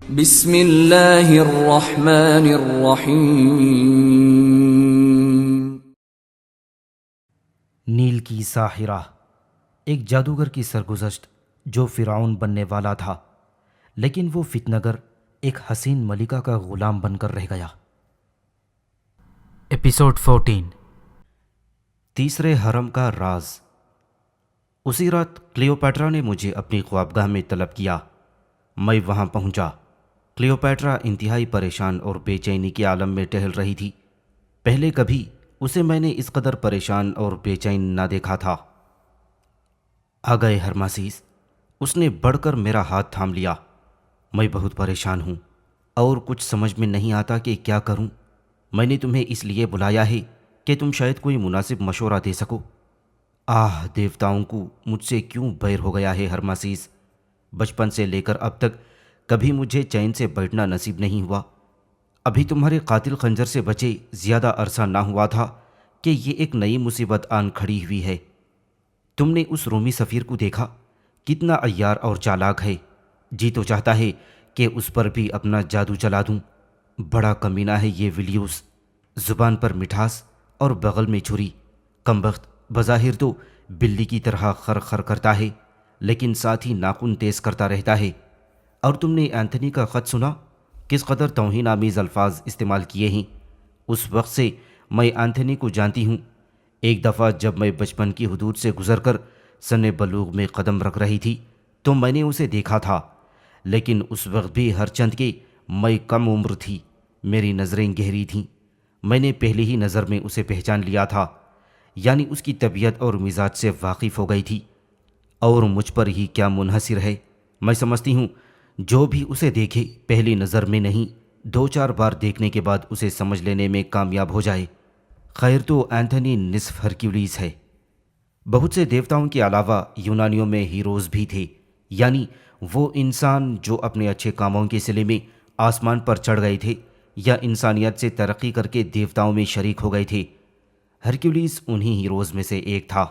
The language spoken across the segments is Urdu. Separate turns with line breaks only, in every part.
بسم اللہ الرحمن الرحیم۔
نیل کی ساحرہ، ایک جادوگر کی سرگزشت جو فرعون بننے والا تھا، لیکن وہ فتنگر ایک حسین ملکہ کا غلام بن کر رہ گیا۔ ایپیسوڈ 14، تیسرے حرم کا راز۔ اسی رات کلیوپیٹرا نے مجھے اپنی خوابگاہ میں طلب کیا۔ میں وہاں پہنچا۔ کلیوپیٹرا انتہائی پریشان اور بے چینی کے عالم میں ٹہل رہی تھی۔ پہلے کبھی اسے میں نے اس قدر پریشان اور بے چین نہ دیکھا تھا۔ آ گئے ہرماسیس، اس نے بڑھ کر میرا ہاتھ تھام لیا۔ میں بہت پریشان ہوں اور کچھ سمجھ میں نہیں آتا کہ کیا کروں۔ میں نے تمہیں اس لیے بلایا ہے کہ تم شاید کوئی مناسب مشورہ دے سکو۔ دیوتاؤں کو مجھ سے کیوں بیر ہو گیا ہے ہرماسیس؟ بچپن سے لے کر اب تک کبھی مجھے چین سے بیٹھنا نصیب نہیں ہوا۔ ابھی تمہارے قاتل خنجر سے بچے زیادہ عرصہ نہ ہوا تھا کہ یہ ایک نئی مصیبت آن کھڑی ہوئی ہے۔ تم نے اس رومی سفیر کو دیکھا؟ کتنا عیار اور چالاک ہے۔ جی تو چاہتا ہے کہ اس پر بھی اپنا جادو چلا دوں۔ بڑا کمینہ ہے یہ ولیوس، زبان پر مٹھاس اور بغل میں چھری۔ کمبخت بظاہر تو بلی کی طرح خر خر کرتا ہے، لیکن ساتھ ہی ناخن تیز کرتا رہتا ہے۔ اور تم نے اینتھنی کا خط سنا؟ کس قدر توہین آمیز الفاظ استعمال کیے ہیں۔ اس وقت سے میں اینتھنی کو جانتی ہوں۔ ایک دفعہ جب میں بچپن کی حدود سے گزر کر سن بلوغ میں قدم رکھ رہی تھی تو میں نے اسے دیکھا تھا، لیکن اس وقت بھی ہر چند کے میں کم عمر تھی۔ میری نظریں گہری تھیں۔ میں نے پہلی ہی نظر میں اسے پہچان لیا تھا، یعنی اس کی طبیعت اور مزاج سے واقف ہو گئی تھی۔ اور مجھ پر ہی کیا منحصر ہے۔ میں سمجھتی ہوں جو بھی اسے دیکھے پہلی نظر میں نہیں، 2-4 بار دیکھنے کے بعد اسے سمجھ لینے میں کامیاب ہو جائے۔ خیر تو اینتھنی نصف ہرکیولیس ہے۔ بہت سے دیوتاؤں کے علاوہ یونانیوں میں ہیروز بھی تھے، یعنی وہ انسان جو اپنے اچھے کاموں کے صلے میں آسمان پر چڑھ گئے تھے یا انسانیت سے ترقی کر کے دیوتاؤں میں شریک ہو گئے تھے۔ ہرکیولیس انہی ہیروز میں سے ایک تھا۔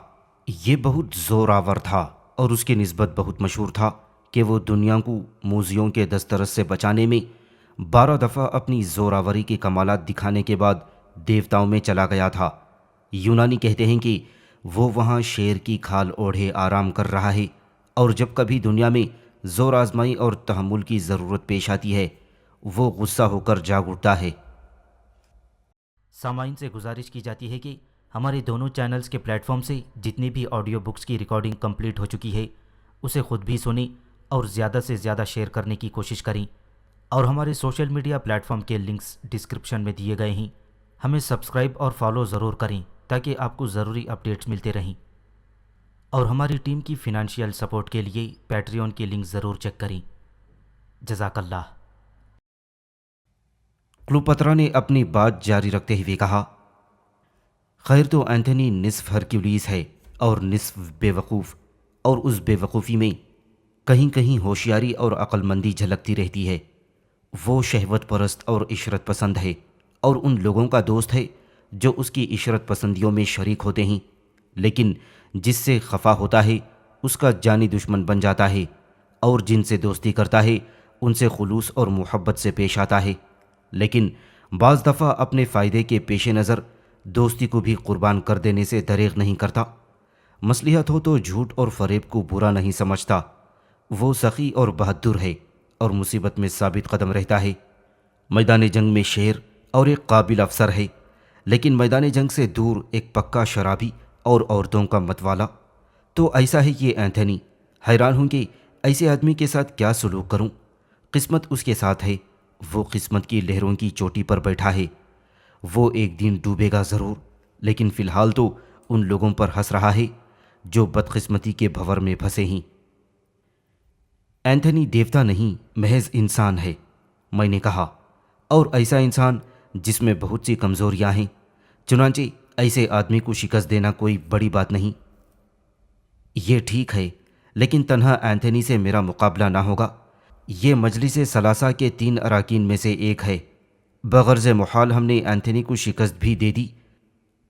یہ بہت زور آور تھا اور اس کی نسبت بہت مشہور تھا کہ وہ دنیا کو موذیوں کے دسترس سے بچانے میں 12 دفعہ اپنی زور آوری کے کمالات دکھانے کے بعد دیوتاؤں میں چلا گیا تھا۔ یونانی کہتے ہیں کہ وہ وہاں شیر کی کھال اوڑھے آرام کر رہا ہے، اور جب کبھی دنیا میں زور آزمائی اور تحمل کی ضرورت پیش آتی ہے وہ غصہ ہو کر جاگ اٹھتا ہے۔ سامعین سے گزارش کی جاتی ہے کہ ہمارے دونوں چینلز کے پلیٹ فارم سے جتنی بھی آڈیو بکس کی ریکارڈنگ کمپلیٹ ہو چکی ہے اسے خود بھی سنیں اور زیادہ سے زیادہ شیئر کرنے کی کوشش کریں، اور ہمارے سوشل میڈیا پلیٹ فارم کے لنکس ڈسکرپشن میں دیے گئے ہیں۔ ہمیں سبسکرائب اور فالو ضرور کریں تاکہ آپ کو ضروری اپڈیٹس ملتے رہیں، اور ہماری ٹیم کی فنانشیل سپورٹ کے لیے پیٹریون کی لنک ضرور چیک کریں۔ جزاک اللہ۔ کلیوپیٹرا نے اپنی بات جاری رکھتے ہوئے کہا، خیر تو اینتھنی نصف ہرکیولیس ہے اور نصف بے وقوف، اور اس بے وقوفی میں کہیں کہیں ہوشیاری اور عقل مندی جھلکتی رہتی ہے۔ وہ شہوت پرست اور عشرت پسند ہے، اور ان لوگوں کا دوست ہے جو اس کی عشرت پسندیوں میں شریک ہوتے ہیں، لیکن جس سے خفا ہوتا ہے اس کا جانی دشمن بن جاتا ہے، اور جن سے دوستی کرتا ہے ان سے خلوص اور محبت سے پیش آتا ہے، لیکن بعض دفعہ اپنے فائدے کے پیش نظر دوستی کو بھی قربان کر دینے سے دریغ نہیں کرتا۔ مصلحت ہو تو جھوٹ اور فریب کو برا نہیں سمجھتا۔ وہ سخی اور بہادر ہے اور مصیبت میں ثابت قدم رہتا ہے۔ میدان جنگ میں شیر اور ایک قابل افسر ہے، لیکن میدان جنگ سے دور ایک پکا شرابی اور عورتوں کا متوالا۔ تو ایسا ہے یہ اینتھنی۔ حیران ہوں کہ ایسے آدمی کے ساتھ کیا سلوک کروں۔ قسمت اس کے ساتھ ہے، وہ قسمت کی لہروں کی چوٹی پر بیٹھا ہے۔ وہ ایک دن ڈوبے گا ضرور، لیکن فی الحال تو ان لوگوں پر ہنس رہا ہے جو بدقسمتی کے بھنور میں پھنسے ہیں۔ اینتھنی دیوتا نہیں، محض انسان ہے، میں نے کہا، اور ایسا انسان جس میں بہت سی کمزوریاں ہیں۔ چنانچہ ایسے آدمی کو شکست دینا کوئی بڑی بات نہیں۔ یہ ٹھیک ہے، لیکن تنہا اینتھنی سے میرا مقابلہ نہ ہوگا۔ یہ مجلس ثلاثہ کے 3 اراکین میں سے ایک ہے۔ بغرض محال ہم نے اینتھنی کو شکست بھی دے دی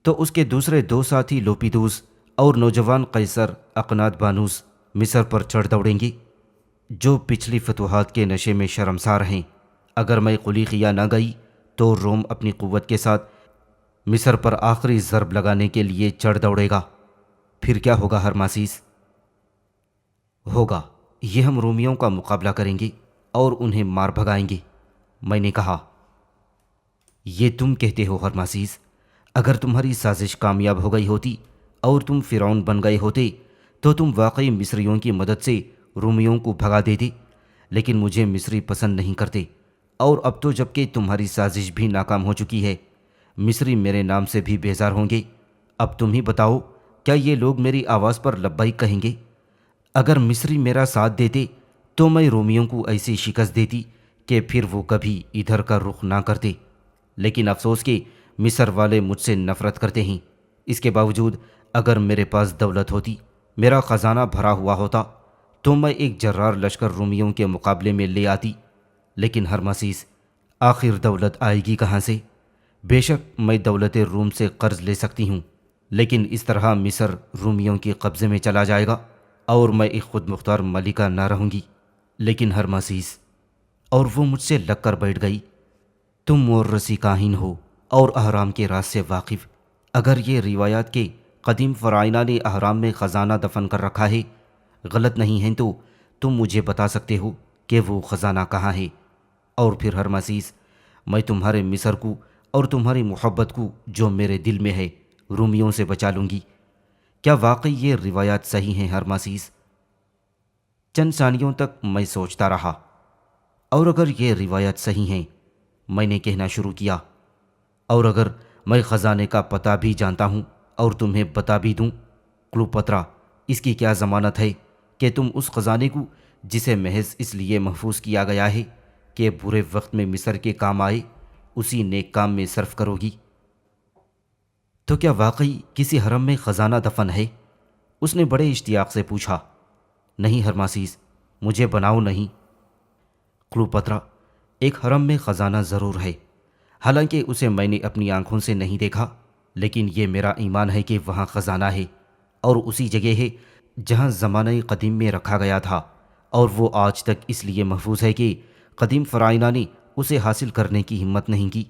تو اس کے دوسرے 2 ساتھی لوپیدوس اور نوجوان قیصر اقنات بانوس مصر پر چڑھ دوڑیں گے۔ جو پچھلی فتوحات کے نشے میں شرمسار ہیں، اگر میں قلیقیہ نہ گئی تو روم اپنی قوت کے ساتھ مصر پر آخری ضرب لگانے کے لیے چڑھ دوڑے گا۔ پھر کیا ہوگا ہرماسیس؟ ہوگا یہ ہم رومیوں کا مقابلہ کریں گے اور انہیں مار بھگائیں گے۔ میں نے کہا، یہ تم کہتے ہو ہرماسیس؟ اگر تمہاری سازش کامیاب ہو گئی ہوتی اور تم فرعون بن گئے ہوتے تو تم واقعی مصریوں کی مدد سے رومیوں کو بھگا دیتے، لیکن مجھے مصری پسند نہیں کرتے، اور اب تو جب کہ تمہاری سازش بھی ناکام ہو چکی ہے، مصری میرے نام سے بھی بیزار ہوں گے۔ اب تم ہی بتاؤ، کیا یہ لوگ میری آواز پر لبیک کہیں گے؟ اگر مصری میرا ساتھ دیتے تو میں رومیوں کو ایسی شکست دیتی کہ پھر وہ کبھی ادھر کا رخ نہ کرتے، لیکن افسوس کہ مصر والے مجھ سے نفرت کرتے ہیں۔ اس کے باوجود اگر میرے پاس دولت ہوتی، میرا خزانہ بھرا ہوا ہوتا، تو میں ایک جرار لشکر رومیوں کے مقابلے میں لے آتی، لیکن ہرمسیس آخر دولت آئے گی کہاں سے؟ بے شک میں دولت روم سے قرض لے سکتی ہوں، لیکن اس طرح مصر رومیوں کے قبضے میں چلا جائے گا اور میں ایک خود مختار ملکہ نہ رہوں گی۔ لیکن ہرمسیس، اور وہ مجھ سے لگ کر بیٹھ گئی، تم مورثی کاہن ہو اور اہرام کے راز سے واقف۔ اگر یہ روایات کے قدیم فرعونہ نے اہرام میں خزانہ دفن کر رکھا ہے غلط نہیں ہیں تو تم مجھے بتا سکتے ہو کہ وہ خزانہ کہاں ہے، اور پھر ہرمسیس میں تمہارے مصر کو اور تمہاری محبت کو جو میرے دل میں ہے رومیوں سے بچا لوں گی۔ کیا واقعی یہ روایات صحیح ہیں ہرمسیس؟ چند ثانیوں تک میں سوچتا رہا، اور اگر یہ روایات صحیح ہیں، میں نے کہنا شروع کیا، اور اگر میں خزانے کا پتہ بھی جانتا ہوں اور تمہیں بتا بھی دوں، کلوپترا، اس کی کیا ضمانت ہے کہ تم اس خزانے کو جسے محض اس لیے محفوظ کیا گیا ہے کہ برے وقت میں مصر کے کام آئے، اسی نیک کام میں صرف کرو گی؟ تو کیا واقعی کسی حرم میں خزانہ دفن ہے؟ اس نے بڑے اشتیاق سے پوچھا۔ نہیں ہرمسیس، مجھے بناؤ نہیں۔ کلوپترا، ایک حرم میں خزانہ ضرور ہے، حالانکہ اسے میں نے اپنی آنکھوں سے نہیں دیکھا، لیکن یہ میرا ایمان ہے کہ وہاں خزانہ ہے، اور اسی جگہ ہے جہاں زمانہ قدیم میں رکھا گیا تھا، اور وہ آج تک اس لیے محفوظ ہے کہ قدیم فرعونہ نے اسے حاصل کرنے کی ہمت نہیں کی،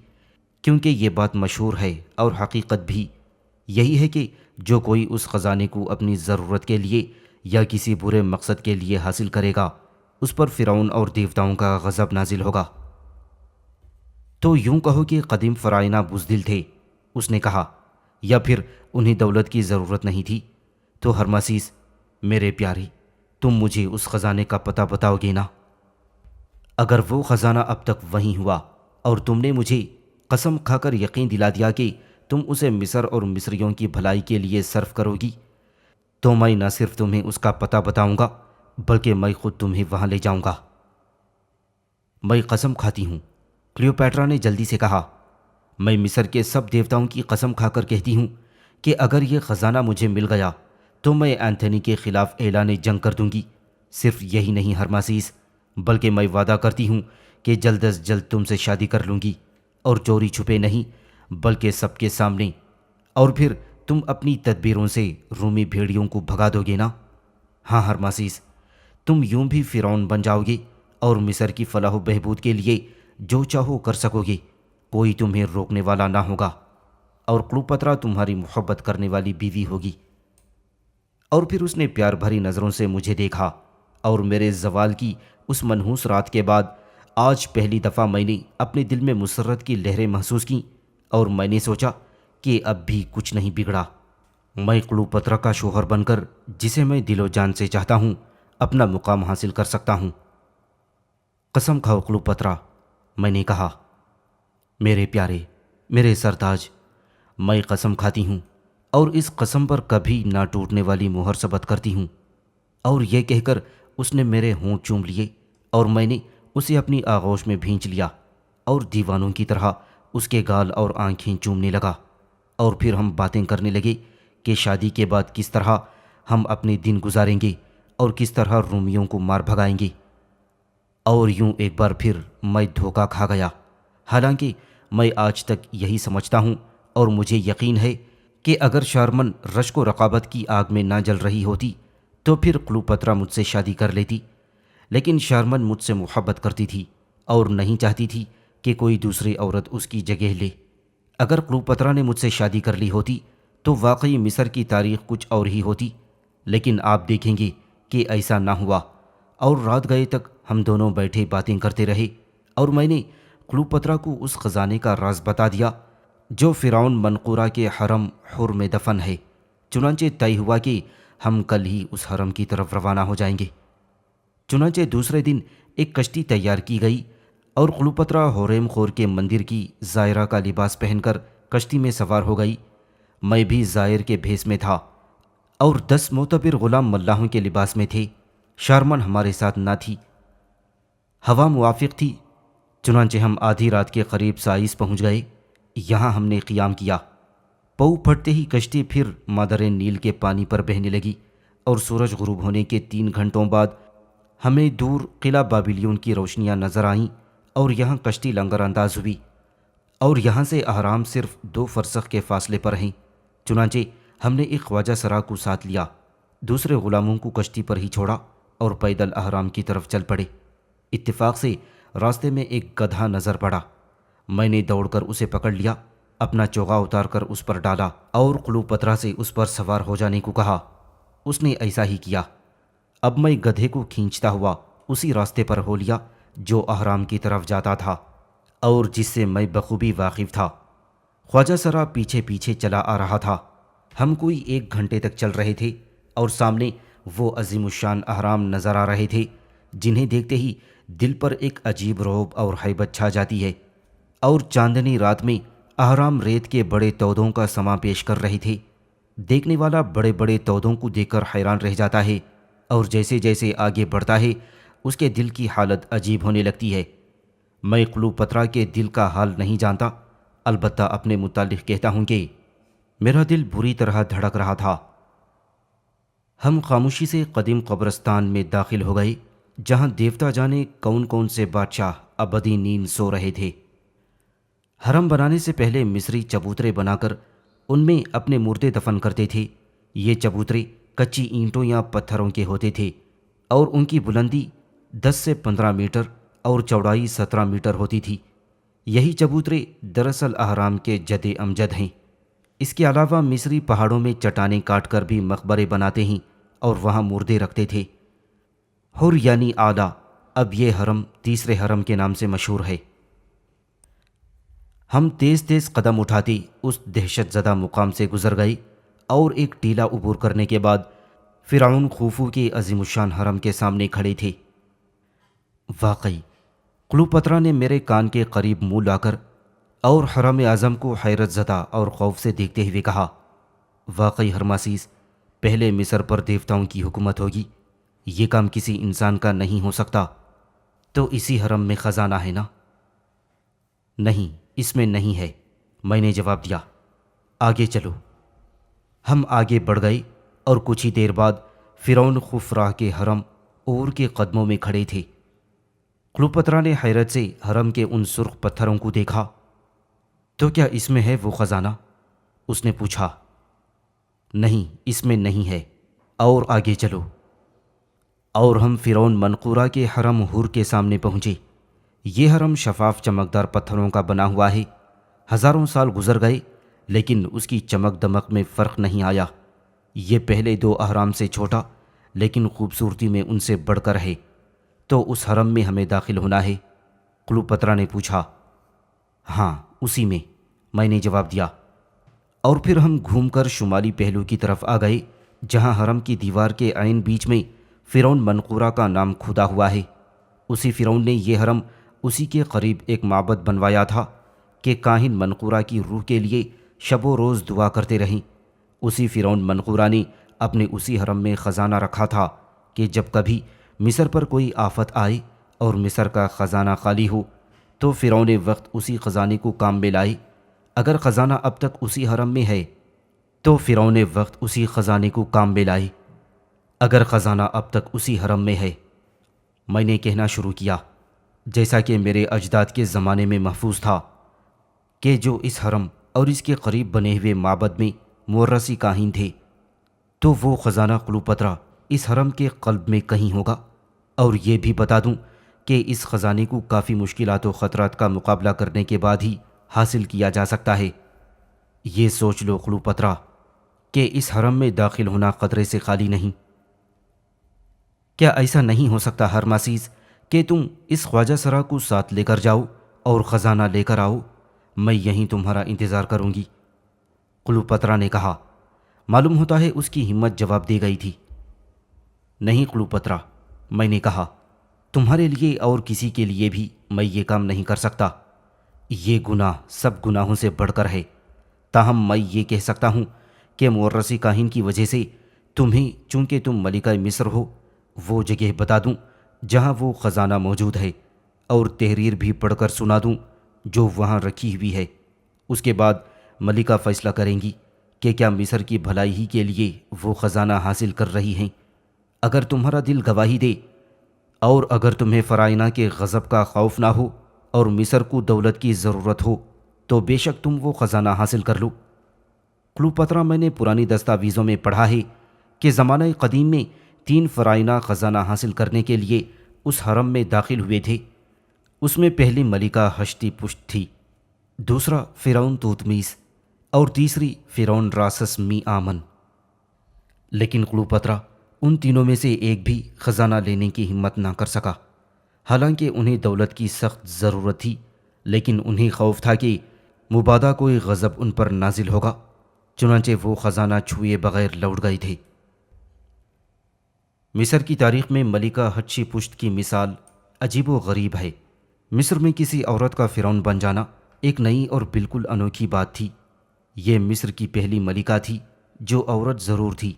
کیونکہ یہ بات مشہور ہے اور حقیقت بھی یہی ہے کہ جو کوئی اس خزانے کو اپنی ضرورت کے لیے یا کسی برے مقصد کے لیے حاصل کرے گا، اس پر فرعون اور دیوتاؤں کا غضب نازل ہوگا۔ تو یوں کہو کہ قدیم فرعونہ بزدل تھے، اس نے کہا، یا پھر انہیں دولت کی ضرورت نہیں تھی؟ تو ہرمسیس میرے پیارے، تم مجھے اس خزانے کا پتہ بتاؤ گے نا؟ اگر وہ خزانہ اب تک وہیں ہوا اور تم نے مجھے قسم کھا کر یقین دلا دیا کہ تم اسے مصر اور مصریوں کی بھلائی کے لیے صرف کرو گی، تو میں نہ صرف تمہیں اس کا پتہ بتاؤں گا بلکہ میں خود تمہیں وہاں لے جاؤں گا۔ میں قسم کھاتی ہوں، کلیوپیٹرا نے جلدی سے کہا، میں مصر کے سب دیوتاؤں کی قسم کھا کر کہتی ہوں کہ اگر یہ خزانہ مجھے مل گیا تو میں اینتھنی کے خلاف اعلان جنگ کر دوں گی۔ صرف یہی نہیں ہرمسیس، بلکہ میں وعدہ کرتی ہوں کہ جلد از جلد تم سے شادی کر لوں گی، اور چوری چھپے نہیں بلکہ سب کے سامنے، اور پھر تم اپنی تدبیروں سے رومی بھیڑیوں کو بھگا دو گے نا؟ ہاں ہرمسیس، تم یوں بھی فرعون بن جاؤ گے اور مصر کی فلاح و بہبود کے لیے جو چاہو کر سکو گے، کوئی تمہیں روکنے والا نہ ہوگا، اور کلوپترا تمہاری محبت کرنے والی بیوی ہوگی۔ اور پھر اس نے پیار بھری نظروں سے مجھے دیکھا، اور میرے زوال کی اس منحوس رات کے بعد آج پہلی دفعہ میں نے اپنے دل میں مسرت کی لہریں محسوس کیں، اور میں نے سوچا کہ اب بھی کچھ نہیں بگڑا۔ میں کلوپترا کا شوہر بن کر جسے میں دل و جان سے چاہتا ہوں اپنا مقام حاصل کر سکتا ہوں۔ قسم کھاؤ کلوپترا، میں نے کہا۔ میرے پیارے، میرے سرتاج، میں قسم کھاتی ہوں، اور اس قسم پر کبھی نہ ٹوٹنے والی مہر ثبت کرتی ہوں۔ اور یہ کہہ کر اس نے میرے ہونٹ چوم لیے، اور میں نے اسے اپنی آغوش میں بھینچ لیا، اور دیوانوں کی طرح اس کے گال اور آنکھیں چومنے لگا، اور پھر ہم باتیں کرنے لگے کہ شادی کے بعد کس طرح ہم اپنے دن گزاریں گے اور کس طرح رومیوں کو مار بھگائیں گے۔ اور یوں ایک بار پھر میں دھوکہ کھا گیا، حالانکہ میں آج تک یہی سمجھتا ہوں، اور مجھے یقین ہے کہ اگر شارمن رشک و رقابت کی آگ میں نہ جل رہی ہوتی تو پھر کلوپترا مجھ سے شادی کر لیتی، لیکن شارمن مجھ سے محبت کرتی تھی اور نہیں چاہتی تھی کہ کوئی دوسری عورت اس کی جگہ لے۔ اگر کلیوپاترا نے مجھ سے شادی کر لی ہوتی تو واقعی مصر کی تاریخ کچھ اور ہی ہوتی، لیکن آپ دیکھیں گے کہ ایسا نہ ہوا، اور رات گئے تک ہم دونوں بیٹھے باتیں کرتے رہے، اور میں نے کلیوپاترا کو اس خزانے کا راز بتا دیا جو فرعون منقورہ کے حرم حر میں دفن ہے۔ چنانچہ طے ہوا کہ ہم کل ہی اس حرم کی طرف روانہ ہو جائیں گے۔ چنانچہ دوسرے دن ایک کشتی تیار کی گئی اور کلیوپاترا حوریم خور کے مندر کی زائرہ کا لباس پہن کر کشتی میں سوار ہو گئی۔ میں بھی زائر کے بھیس میں تھا اور 10 معتبر غلام ملاحوں کے لباس میں تھے۔ شارمن ہمارے ساتھ نہ تھی۔ ہوا موافق تھی، چنانچہ ہم آدھی رات کے قریب سائز پہنچ گئے۔ یہاں ہم نے قیام کیا۔ پو پھٹتے ہی کشتی پھر مادر نیل کے پانی پر بہنے لگی، اور سورج غروب ہونے کے 3 گھنٹوں بعد ہمیں دور قلعہ بابلیون کی روشنیاں نظر آئیں، اور یہاں کشتی لنگر انداز ہوئی، اور یہاں سے اہرام صرف 2 فرسخ کے فاصلے پر ہیں۔ چنانچہ ہم نے ایک خواجہ سرا کو ساتھ لیا، دوسرے غلاموں کو کشتی پر ہی چھوڑا اور پیدل اہرام کی طرف چل پڑے۔ اتفاق سے راستے میں ایک گدھا نظر پڑا۔ میں نے دوڑ کر اسے پکڑ لیا، اپنا چوغا اتار کر اس پر ڈالا اور کلیوپاترا سے اس پر سوار ہو جانے کو کہا۔ اس نے ایسا ہی کیا۔ اب میں گدھے کو کھینچتا ہوا اسی راستے پر ہو لیا جو اہرام کی طرف جاتا تھا اور جس سے میں بخوبی واقف تھا۔ خواجہ سرا پیچھے پیچھے چلا آ رہا تھا۔ ہم کوئی 1 گھنٹے تک چل رہے تھے اور سامنے وہ عظیم الشان اہرام نظر آ رہے تھے جنہیں دیکھتے ہی دل پر ایک عجیب رعب اور ہیبت چھا جاتی ہے، اور چاندنی رات میں اہرام ریت کے بڑے تودوں کا سما پیش کر رہے تھے۔ دیکھنے والا بڑے بڑے تودوں کو دیکھ کر حیران رہ جاتا ہے، اور جیسے جیسے آگے بڑھتا ہے اس کے دل کی حالت عجیب ہونے لگتی ہے۔ میں کلیوپاترا کے دل کا حال نہیں جانتا، البتہ اپنے متعلق کہتا ہوں کہ میرا دل بری طرح دھڑک رہا تھا۔ ہم خاموشی سے قدیم قبرستان میں داخل ہو گئے جہاں دیوتا جانے کون کون سے بادشاہ ابدی نیند سو رہے تھے۔ حرم بنانے سے پہلے مصری چبوترے بنا کر ان میں اپنے مردے دفن کرتے تھے۔ یہ چبوترے کچی اینٹوں یا پتھروں کے ہوتے تھے اور ان کی بلندی 10 سے 15 میٹر اور چوڑائی 17 میٹر ہوتی تھی۔ یہی چبوترے دراصل اہرام کے جد امجد ہیں۔ اس کے علاوہ مصری پہاڑوں میں چٹانیں کاٹ کر بھی مقبرے بناتے ہیں اور وہاں مردے رکھتے تھے۔ حر یعنی اعلیٰ، اب یہ حرم تیسرے حرم کے نام سے مشہور ہے۔ ہم تیز تیز قدم اٹھاتے اس دہشت زدہ مقام سے گزر گئے اور ایک ٹیلا عبور کرنے کے بعد فرعون خوفو کے عظیم الشان حرم کے سامنے کھڑے تھے۔ واقعی کلیوپاترا نے میرے کان کے قریب منہ لا کر اور حرم اعظم کو حیرت زدہ اور خوف سے دیکھتے ہوئے کہا، واقعی ہرماسیس، پہلے مصر پر دیوتاؤں کی حکومت ہوگی، یہ کام کسی انسان کا نہیں ہو سکتا۔ تو اسی حرم میں خزانہ ہے نا؟ نہیں، اس میں نہیں ہے، میں نے جواب دیا۔ آگے چلو۔ ہم آگے بڑھ گئے اور کچھ ہی دیر بعد فرعون خفرا کے حرم اور کے قدموں میں کھڑے تھے۔ کلیوپاترا نے حیرت سے حرم کے ان سرخ پتھروں کو دیکھا۔ تو کیا اس میں ہے وہ خزانہ؟ اس نے پوچھا۔ نہیں، اس میں نہیں ہے، اور آگے چلو۔ اور ہم فرعون منقورہ کے حرم حر کے سامنے پہنچے۔ یہ حرم شفاف چمکدار پتھروں کا بنا ہوا ہے۔ ہزاروں سال گزر گئے لیکن اس کی چمک دمک میں فرق نہیں آیا۔ یہ پہلے 2 اہرام سے چھوٹا لیکن خوبصورتی میں ان سے بڑھ کر ہے۔ تو اس حرم میں ہمیں داخل ہونا ہے؟ کلیوپاترا نے پوچھا۔ ہاں، اسی میں نے جواب دیا۔ اور پھر ہم گھوم کر شمالی پہلو کی طرف آ گئے جہاں حرم کی دیوار کے عین بیچ میں فرعون منقورہ کا نام کھدا ہوا ہے۔ اسی فرعون نے یہ حرم اسی کے قریب ایک معبد بنوایا تھا کہ کاہن منقورہ کی روح کے لیے شب و روز دعا کرتے رہیں۔ اسی فرعون منقورہ نے اپنے اسی حرم میں خزانہ رکھا تھا کہ جب کبھی مصر پر کوئی آفت آئے اور مصر کا خزانہ خالی ہو تو فرعون وقت اسی خزانے کو کام میں لائے۔ اگر خزانہ اب تک اسی حرم میں ہے تو فرعون وقت اسی خزانے کو کام میں لائے۔ اگر خزانہ اب تک اسی حرم میں ہے، میں نے کہنا شروع کیا جیسا کہ میرے اجداد کے زمانے میں محفوظ تھا کہ جو اس حرم اور اس کے قریب بنے ہوئے معبد میں مورثی کاہن تھے، تو وہ خزانہ کلیوپاترا اس حرم کے قلب میں کہیں ہوگا اور یہ بھی بتا دوں کہ اس خزانے کو کافی مشکلات و خطرات کا مقابلہ کرنے کے بعد ہی حاصل کیا جا سکتا ہے۔ یہ سوچ لو کلوپترا کہ اس حرم میں داخل ہونا خطرے سے خالی نہیں۔ کیا ایسا نہیں ہو سکتا ہرماسیز کہ تم اس خواجہ سرا کو ساتھ لے کر جاؤ اور خزانہ لے کر آؤ؟ میں یہیں تمہارا انتظار کروں گی۔ کلوپترا نے کہا۔ معلوم ہوتا ہے اس کی ہمت جواب دے گئی تھی۔ نہیں کلوپترا، میں نے کہا، تمہارے لیے اور کسی کے لیے بھی میں یہ کام نہیں کر سکتا۔ یہ گناہ سب گناہوں سے بڑھ کر ہے۔ تاہم میں یہ کہہ سکتا ہوں کہ مورث کاہن کی وجہ سے تمہیں، چونکہ تم ملکہ مصر ہو، وہ جگہ بتا دوں جہاں وہ خزانہ موجود ہے، اور تحریر بھی پڑھ کر سنا دوں جو وہاں رکھی ہوئی ہے۔ اس کے بعد ملکہ فیصلہ کریں گی کہ کیا مصر کی بھلائی ہی کے لیے وہ خزانہ حاصل کر رہی ہیں۔ اگر تمہارا دل گواہی دے اور اگر تمہیں فرائنا کے غضب کا خوف نہ ہو اور مصر کو دولت کی ضرورت ہو تو بے شک تم وہ خزانہ حاصل کر لو۔ کلوپترا، میں نے پرانی دستاویزوں میں پڑھا ہے کہ زمانہ قدیم میں 3 فرائنا خزانہ حاصل کرنے کے لیے اس حرم میں داخل ہوئے تھے۔ اس میں پہلی ملکہ ہشتی پشت تھی، دوسرا فرعون توتمیس اور تیسری فرعون راسس می آمن۔ لیکن کلوپترا ان تینوں میں سے ایک بھی خزانہ لینے کی ہمت نہ کر سکا۔ حالانکہ انہیں دولت کی سخت ضرورت تھی، لیکن انہیں خوف تھا کہ مبادا کوئی غضب ان پر نازل ہوگا، چنانچہ وہ خزانہ چھوئے بغیر لوٹ گئے تھے۔ مصر کی تاریخ میں ملکہ ہچی پشت کی مثال عجیب و غریب ہے۔ مصر میں کسی عورت کا فرعون بن جانا ایک نئی اور بالکل انوکھی بات تھی۔ یہ مصر کی پہلی ملکہ تھی جو عورت ضرور تھی،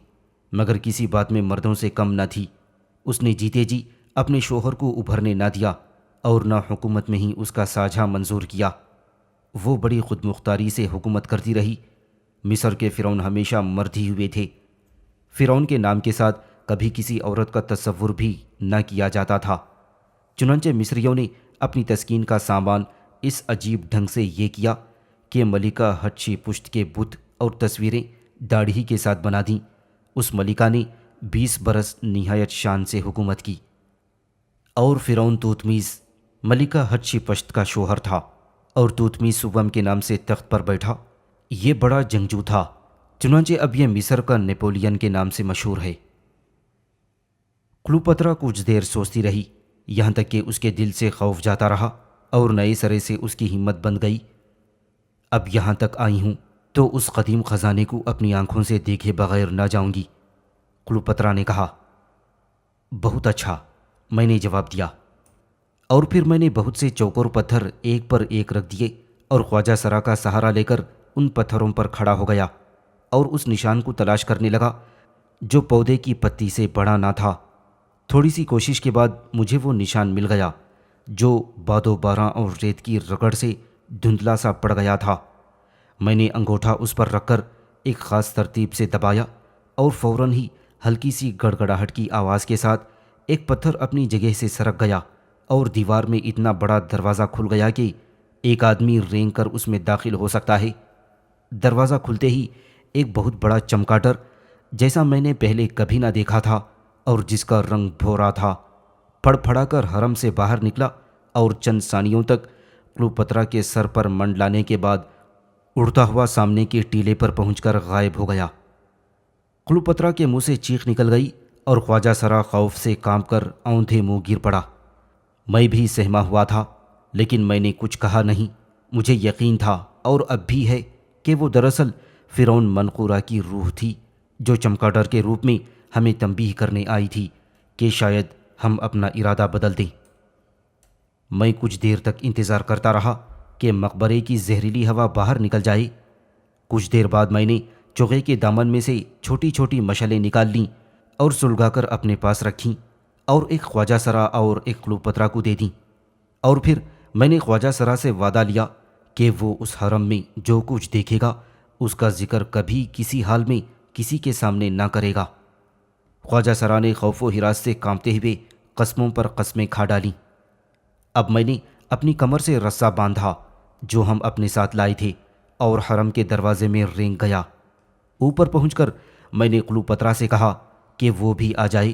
مگر کسی بات میں مردوں سے کم نہ تھی۔ اس نے جیتے جی اپنے شوہر کو ابھرنے نہ دیا اور نہ حکومت میں ہی اس کا سانجھا منظور کیا۔ وہ بڑی خود مختاری سے حکومت کرتی رہی۔ مصر کے فرعون ہمیشہ مرد ہی ہوئے تھے۔ فرعون کے نام کے ساتھ کبھی کسی عورت کا تصور بھی نہ کیا جاتا تھا۔ چنانچہ مصریوں نے اپنی تسکین کا سامان اس عجیب ڈھنگ سے یہ کیا کہ ملکہ ہچی پشت کے بت اور تصویریں داڑھی کے ساتھ بنا دیں۔ اس ملکہ نے 20 برس نہایت شان سے حکومت کی، اور فرعون توتمیس ملکہ ہچی پشت کا شوہر تھا، اور توتمیس سوم کے نام سے تخت پر بیٹھا۔ یہ بڑا جنگجو تھا، چنانچہ اب یہ مصر کا نیپولین کے نام سے مشہور ہے۔ کلوپترا کچھ دیر سوچتی رہی، یہاں تک کہ اس کے دل سے خوف جاتا رہا اور نئے سرے سے اس کی ہمت بن گئی۔ اب یہاں تک آئی ہوں تو اس قدیم خزانے کو اپنی آنکھوں سے دیکھے بغیر نہ جاؤں گی، کلوپترا نے کہا۔ بہت اچھا، میں نے جواب دیا، اور پھر میں نے بہت سے چوکور پتھر ایک پر ایک رکھ دیے اور خواجہ سرا کا سہارا لے کر ان پتھروں پر کھڑا ہو گیا اور اس نشان کو تلاش کرنے لگا جو پودے کی پتی سے بڑا نہ تھا۔ تھوڑی سی کوشش کے بعد مجھے وہ نشان مل گیا جو باد و باراں اور ریت کی رگڑ سے دھندلا سا پڑ گیا تھا۔ میں نے انگوٹھا اس پر رکھ کر ایک خاص ترتیب سے دبایا اور فوراً ہی ہلکی سی گڑگڑاہٹ کی آواز کے ساتھ ایک پتھر اپنی جگہ سے سرک گیا اور دیوار میں اتنا بڑا دروازہ کھل گیا کہ ایک آدمی رینگ کر اس میں داخل ہو سکتا ہے۔ دروازہ کھلتے ہی ایک بہت بڑا چمکاٹر، جیسا میں نے پہلے کبھی نہ دیکھا تھا اور جس کا رنگ بھورا تھا، پھڑ پھڑا کر حرم سے باہر نکلا اور چند ثانیوں تک کلوپترا کے سر پر منڈلانے کے بعد اڑتا ہوا سامنے کے ٹیلے پر پہنچ کر غائب ہو گیا۔ کلوپترا کے منہ سے چیخ نکل گئی اور خواجہ سرا خوف سے کانپ کر اوندھے منہ گر پڑا۔ میں بھی سہما ہوا تھا، لیکن میں نے کچھ کہا نہیں۔ مجھے یقین تھا، اور اب بھی ہے، کہ وہ دراصل فرعون منقورہ کی روح تھی جو چمکاٹر کے روپ میں ہمیں تنبیہ کرنے آئی تھی کہ شاید ہم اپنا ارادہ بدل دیں۔ میں کچھ دیر تک انتظار کرتا رہا کہ مقبرے کی زہریلی ہوا باہر نکل جائے۔ کچھ دیر بعد میں نے چوغے کے دامن میں سے چھوٹی چھوٹی مشعلیں نکال لیں اور سلگا کر اپنے پاس رکھیں اور ایک خواجہ سرا اور ایک کلوپترا کو دے دیں، اور پھر میں نے خواجہ سرا سے وعدہ لیا کہ وہ اس حرم میں جو کچھ دیکھے گا اس کا ذکر کبھی کسی حال میں کسی کے سامنے نہ کرے گا۔ خواجہ سرا نے خوف و ہراس سے کانپتے ہوئے قسموں پر قسمیں کھا ڈالیں۔ اب میں نے اپنی کمر سے رسا باندھا جو ہم اپنے ساتھ لائے تھے اور حرم کے دروازے میں رینگ گیا۔ اوپر پہنچ کر میں نے کلوپترا سے کہا کہ وہ بھی آ جائے۔